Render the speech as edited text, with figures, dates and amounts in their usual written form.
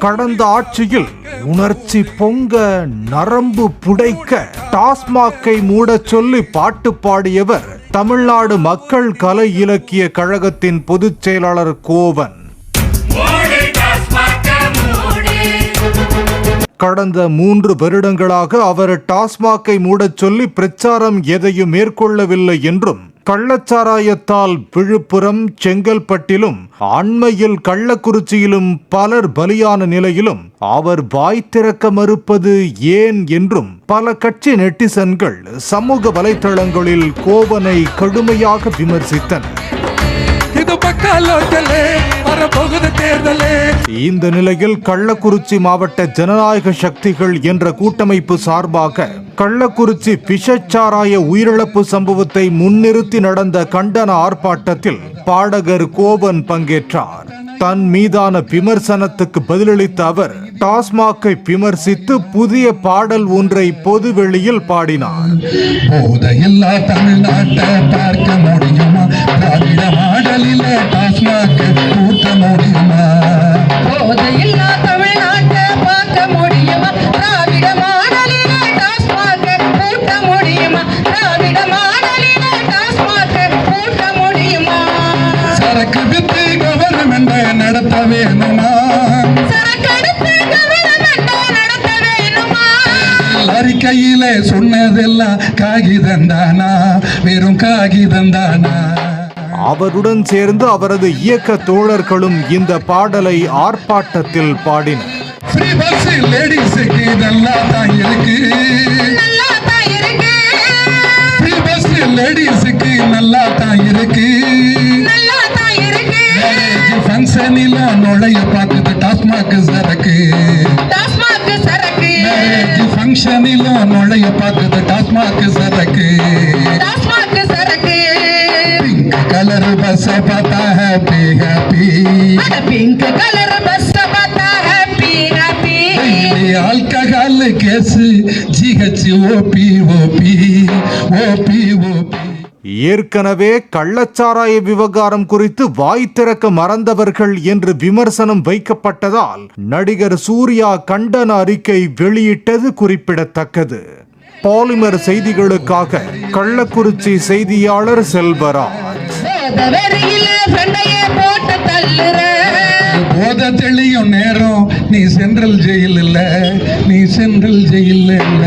கடந்த ஆட்சியில் உணர்ச்சி பொங்க நரம்பு புடைக்க டாஸ்மாக்கை மூடச் சொல்லி பாட்டு பாடியவர் தமிழ்நாடு மக்கள் கலை இலக்கிய கழகத்தின் பொதுச் செயலாளர் கோவன். கடந்த 3 வருடங்களாக அவர் டாஸ்மாக்கை மூடச் சொல்லி பிரச்சாரம் எதையும் மேற்கொள்ளவில்லை என்றும், கள்ளச்சாராயத்தால் விழுப்புரம், செங்கல்பட்டிலும் அண்மையில் கள்ளக்குறிச்சியிலும் பலர் பலியான நிலையிலும் அவர் வாய் திறக்க மறுப்பது ஏன் என்றும் பல கட்சி நெட்டிசன்கள் சமூக வலைதளங்களில் கோவனை கடுமையாக விமர்சித்தனர். இந்த நிலையில் கள்ளக்குறிச்சி மாவட்ட ஜனநாயக சக்திகள் என்ற கூட்டமைப்பு சார்பாக கள்ளக்குறிச்சி விஷச்சாராய உயிரிழப்பு சம்பவத்தை முன்னிறுத்தி நடந்த கண்டன ஆர்ப்பாட்டத்தில் பாடகர் கோவன் பங்கேற்றார். தன் மீதான விமர்சனத்துக்கு பதிலளித்த அவர் டாஸ்மாக்கை விமர்சித்து புதிய பாடல் ஒன்றை பொதுவெளியில் பாடினார். அறிக்கையில சொன்னதெல்லாம் காகிதந்தானா, வெறும் காகிதந்தானா. அவருடன் சேர்ந்து அவரது இயக்க தோழர்களும் இந்த பாடலை ஆர்ப்பாட்டத்தில் பாடினர். லேடிஸுக்கு நல்லா தான் இருக்கு, லேடிஸுக்கு நல்லா தான் இருக்கு. ஃபங்க்ஷனில நுழைய பார்க்குது டாஸ்மாக் சரக்கு, ஃபங்க்ஷனில நுழைய பார்க்குது டாஸ்மாக் சரக்கு. पिंक कलर बस पता है पी हैप्पी, पिंक कलर बस पता है P happy. Alcohol case GH OP OP OP OP. ஏற்கனவே கள்ளச்சாராய விவகாரம் குறித்து வாய் திறக்க மறந்தவர்கள் என்று விமர்சனம் வைக்கப்பட்டதால் நடிகர் சூர்யா கண்டன அறிக்கை வெளியிட்டது குறிப்பிடத்தக்கது. பாலிமர் செய்திகளுக்காக கள்ளக்குறிச்சி செய்தியாளர் செல்வராஜ். போத தெளியும் நேரம் நீ சென்ட்ரல் ஜெயில் இல்ல, நீ சென்ட்ரல் ஜெயில் இல்ல.